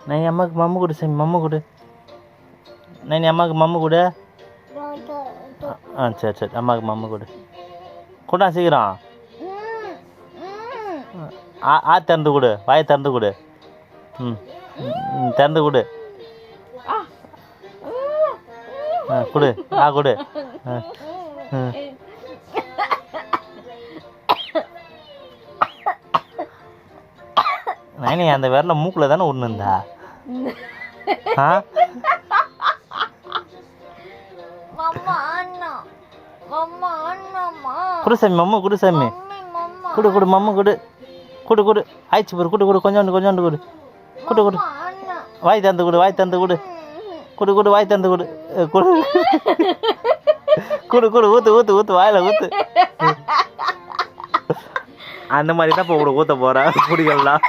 நைனி அம்மாவுக்கு மம்மு கொடு சாமி, மம்மு கொடு. நைனி அம்மாவுக்கு மம்மு கொடு. ஆ சரி சரி, அம்மாவுக்கு மம்மு கொடு. கொண்டா சீக்கிரம். ஆ திறந்து கொடு, வாயை திறந்து கொடு. ம் திறந்து கொடு. கொடு, கொடு. நைனி அந்த விரல மூக்கில் தானே ஒன்று இருந்தா? குடுசாமி மம்மு குடுசாமி, கொடு கொடு மம்மு கொடு, கொடு கொடு. ஆயிடுச்சு பாரு, கொடு கொடு, கொஞ்சோண்டு கொஞ்சோண்டு கொடு, கொடு கொடு. வாய் தந்து கொடு, வாய் தந்து கொடு, கொடு கொடு, வாய் தந்து கொடு, கொடு கொடு கொடு. ஊற்று ஊற்று ஊற்று, வாயில் ஊற்று. அந்த மாதிரி தான் இப்போ கூட ஊற்ற போகிறேன் குடிகள்லாம்.